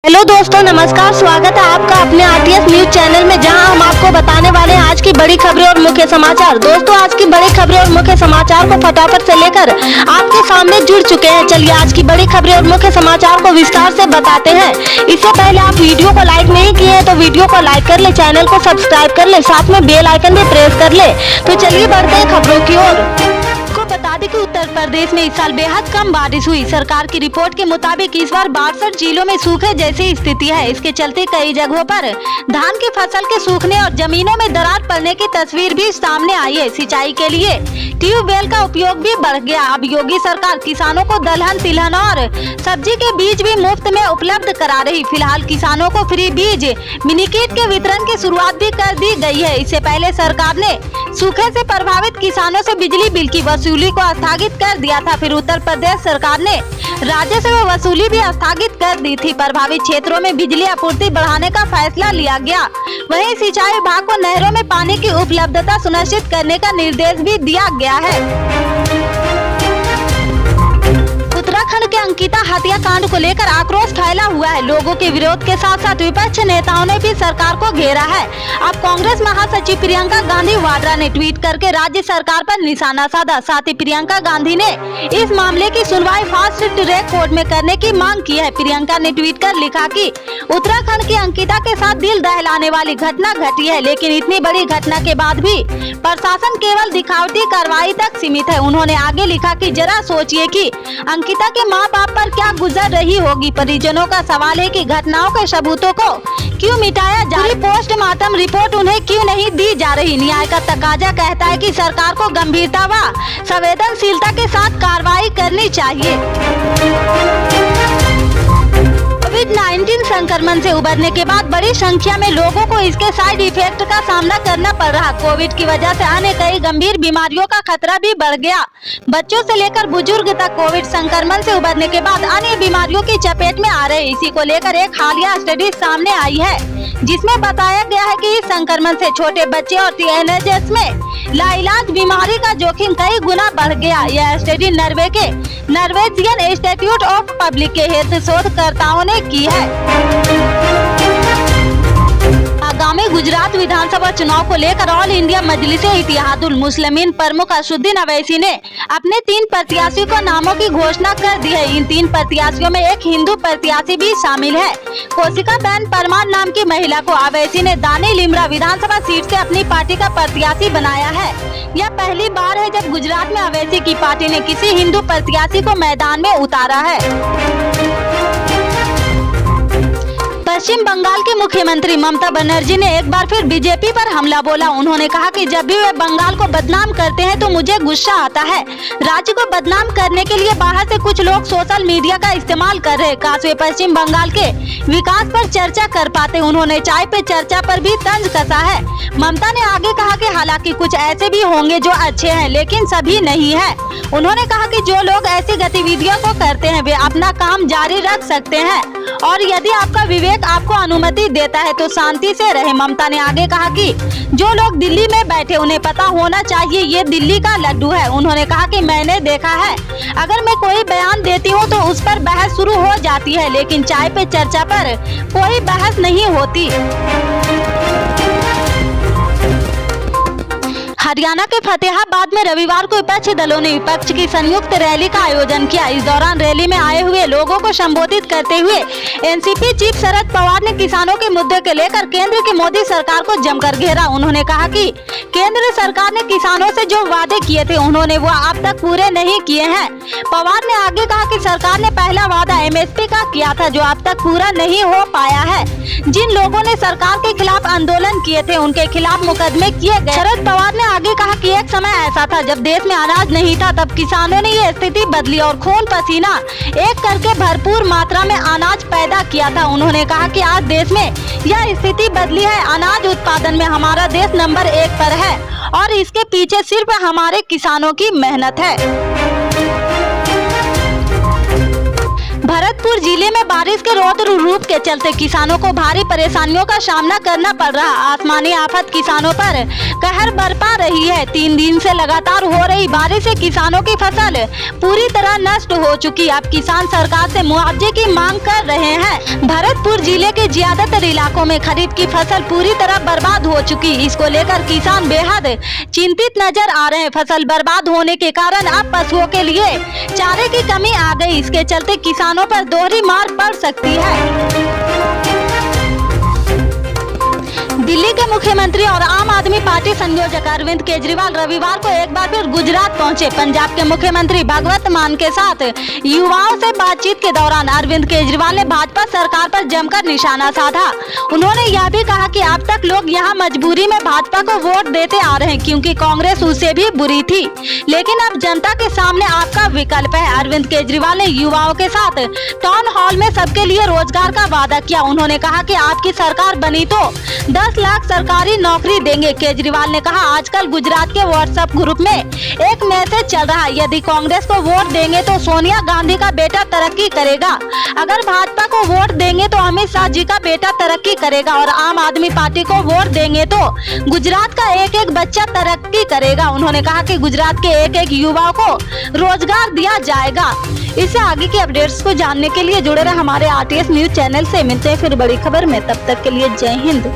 Hello दोस्तों, नमस्कार। स्वागत है आपका अपने आरटीएस न्यूज चैनल में, जहां हम आपको बताने वाले हैं आज की बड़ी खबरें और मुख्य समाचार। दोस्तों, आज की बड़ी खबरें और मुख्य समाचार को फटाफट से लेकर आपके सामने जुड़ चुके हैं। चलिए आज की बड़ी खबरें और मुख्य समाचार को विस्तार से बताते हैं। इससे पहले आप वीडियो को लाइक नहीं किए हैं तो वीडियो को लाइक कर ले, चैनल को सब्सक्राइब कर ले, साथ में बेल आइकन भी प्रेस कर ले। तो चलिए बढ़ते हैं खबरों की ओर। बता दें कि उत्तर प्रदेश में इस साल बेहद कम बारिश हुई। सरकार की रिपोर्ट के मुताबिक इस बार 62 जिलों में सूखे जैसी स्थिति है। इसके चलते कई जगहों पर धान की फसल के सूखने और जमीनों में दरार पड़ने की तस्वीर भी सामने आई है। सिंचाई के लिए ट्यूबवेल का उपयोग भी बढ़ गया। अब योगी सरकार किसानों को दलहन, तिलहन और सब्जी के बीज भी मुफ्त में उपलब्ध करा रही। फिलहाल किसानों को फ्री बीज, मिनीकिट के वितरण की शुरुआत भी कर दी गई है। इससे पहले सरकार ने सूखे से प्रभावित किसानों से बिजली बिल की वसूली को स्थगित कर दिया था। फिर उत्तर प्रदेश सरकार ने राजस्व वसूली भी स्थगित कर दी थी। प्रभावित क्षेत्रों में बिजली आपूर्ति बढ़ाने का फैसला लिया गया। वहीं सिंचाई विभाग को नहरों में पानी की उपलब्धता सुनिश्चित करने का निर्देश भी दिया गया है। उत्तराखंड के अंकिता हत्याकांड को लेकर आक्रोश फैला हुआ है। लोगों के विरोध के साथ साथ विपक्ष नेताओं ने भी सरकार को घेरा है। अब कांग्रेस महासचिव प्रियंका गांधी वाड्रा ने ट्वीट करके राज्य सरकार पर निशाना साधा। साथ ही प्रियंका गांधी ने इस मामले की सुनवाई फास्ट ट्रैक कोर्ट में करने की मांग की है। प्रियंका ने ट्वीट कर लिखा कि उत्तराखंड की अंकिता के साथ दिल दहलाने वाली घटना घटी है, लेकिन इतनी बड़ी घटना के बाद भी प्रशासन केवल दिखावटी कार्रवाई तक सीमित है। उन्होंने आगे लिखा कि जरा सोचिए कि अंकिता के माँ बाप पर क्या गुजर रही होगी। परिजनों का सवाल है कि घटनाओं के सबूतों को क्यों मिटाया जा रहा है। पोस्टमार्टम रिपोर्ट उन्हें क्यों नहीं दी जा रही। न्याय का तकाजा कहता है कि सरकार को गंभीरता व संवेदनशीलता के साथ कार्रवाई करनी चाहिए। कोविड-19 संक्रमण से उबरने के बाद बड़ी संख्या में लोगों को इसके साइड इफेक्ट का सामना करना पड़ रहा। कोविड की वजह से आने कई गंभीर बीमारियों का खतरा भी बढ़ गया। बच्चों से लेकर बुजुर्ग तक कोविड संक्रमण से उबरने के बाद अन्य बीमारियों की चपेट में आ रहे। इसी को लेकर एक हालिया स्टडी सामने आई है, जिसमें बताया गया है कि इस संक्रमण से छोटे बच्चे और टीनेजर्स में लाइलाज बीमारी का जोखिम कई गुना बढ़ गया। यह स्टडी नॉर्वे के Norwegian institute of public health शोधकर्ताओं ने की है। आगामी गुजरात विधानसभा चुनाव को लेकर ऑल इंडिया मजलिसे इत्तेहादुल मुस्लिमीन प्रमुख असदुद्दीन अवैसी ने अपने 3 प्रत्याशियों को नामों की घोषणा कर दी है। इन 3 प्रत्याशियों में एक हिंदू प्रत्याशी भी शामिल है। कौशिका बहन परमार नाम की महिला को अवैसी ने दानी लिमरा विधानसभा सीट से अपनी पार्टी का प्रत्याशी बनाया है। यह पहली बार है जब गुजरात में अवैसी की पार्टी ने किसी हिंदू प्रत्याशी को मैदान में उतारा है। पश्चिम बंगाल के मुख्यमंत्री ममता बनर्जी ने एक बार फिर बीजेपी पर हमला बोला। उन्होंने कहा कि जब भी वे बंगाल को बदनाम करते हैं तो मुझे गुस्सा आता है। राज्य को बदनाम करने के लिए बाहर से कुछ लोग सोशल मीडिया का इस्तेमाल कर रहे। काश वे पश्चिम बंगाल के विकास पर चर्चा कर पाते। उन्होंने चाय पे चर्चा पर भी तंज कसा है। ममता ने आगे कहा कि हालांकि कुछ ऐसे भी होंगे जो अच्छे हैं, लेकिन सभी नहीं है। उन्होंने कहा कि जो लोग ऐसी गतिविधियों को करते हैं वे अपना काम जारी रख सकते हैं, और यदि आपका विवेक आपको अनुमति देता है तो शांति से रहे। ममता ने आगे कहा कि जो लोग दिल्ली में बैठे उन्हें पता होना चाहिए ये दिल्ली का लड्डू है। उन्होंने कहा कि मैंने देखा है, अगर मैं कोई बयान देती हूँ तो उस पर बहस शुरू हो जाती है, लेकिन चाय पे चर्चा पर कोई बहस नहीं होती। हरियाणा के फतेहाबाद में रविवार को विपक्षी दलों ने विपक्ष की संयुक्त रैली का आयोजन किया। इस दौरान रैली में आए हुए लोगों को संबोधित करते हुए एनसीपी चीफ शरद पवार ने किसानों के मुद्दे को लेकर केंद्र की मोदी सरकार को जमकर घेरा। उन्होंने कहा कि केंद्र सरकार ने किसानों से जो वादे किए थे उन्होंने वो अब तक पूरे नहीं किए हैं। पवार ने आगे कहा कि सरकार ने पहला वादा एमएसपी का किया था जो अब तक पूरा नहीं हो पाया है। जिन लोगों ने सरकार के खिलाफ आंदोलन किए थे उनके खिलाफ मुकदमे किए गए। शरद पवार ने आगे कहा कि एक समय ऐसा था जब देश में अनाज नहीं था, तब किसानों ने ये स्थिति बदली और खून पसीना एक करके भरपूर मात्रा में अनाज पैदा किया था। उन्होंने कहा कि आज देश में यह स्थिति बदली है। अनाज उत्पादन में हमारा देश नंबर 1 पर है और इसके पीछे सिर्फ हमारे किसानों की मेहनत है। भरतपुर भरतपुर जिले में बारिश के रौद्र रूप के चलते किसानों को भारी परेशानियों का सामना करना पड़ रहा। आसमानी आफत किसानों पर कहर बरपा रही है। 3 दिन से लगातार हो रही बारिश से किसानों की फसल पूरी तरह नष्ट हो चुकी। अब किसान सरकार से मुआवजे की मांग कर रहे हैं। भरतपुर जिले के ज्यादातर इलाकों में खरीफ की फसल पूरी तरह बर्बाद हो चुकी। इसको लेकर किसान बेहद चिंतित नजर आ रहे हैं। फसल बर्बाद होने के कारण अब पशुओं के लिए चारे की कमी आ गई। इसके चलते किसानों पर दोहरी मार पड़ सकती है। दिल्ली के मुख्यमंत्री और आम आदमी पार्टी संयोजक अरविंद केजरीवाल रविवार को एक बार फिर गुजरात पहुंचे। पंजाब के मुख्यमंत्री भगवंत मान के साथ युवाओं से बातचीत के दौरान अरविंद केजरीवाल ने भाजपा सरकार पर जमकर निशाना साधा। उन्होंने यह भी कहा कि अब तक लोग यहां मजबूरी में भाजपा को वोट देते आ रहे हैं, क्योंकि कांग्रेस उससे भी बुरी थी। लेकिन अब जनता के सामने आपका विकल्प है। अरविंद केजरीवाल ने युवाओं के साथ टाउन हॉल में सबके लिए रोजगार का वादा किया। उन्होंने कहा कि आपकी सरकार बनी तो 10 लाख सरकारी नौकरी देंगे। केजरीवाल ने कहा, आजकल गुजरात के व्हाट्सएप ग्रुप में एक मैसेज चल रहा है, यदि कांग्रेस को वोट देंगे तो सोनिया गांधी का बेटा तरक्की करेगा, अगर भाजपा को वोट देंगे तो अमित शाह जी का बेटा तरक्की करेगा, और आम आदमी पार्टी को वोट देंगे तो गुजरात का एक एक बच्चा तरक्की करेगा। उन्होंने कहा कि गुजरात के एक एक युवा को रोजगार दिया जाएगा। इससे आगे की अपडेट्स को जानने के लिए जुड़े रहे हमारे RTS न्यूज चैनल से। मिलते हैं फिर बड़ी खबर में, तब तक के लिए जय हिंद।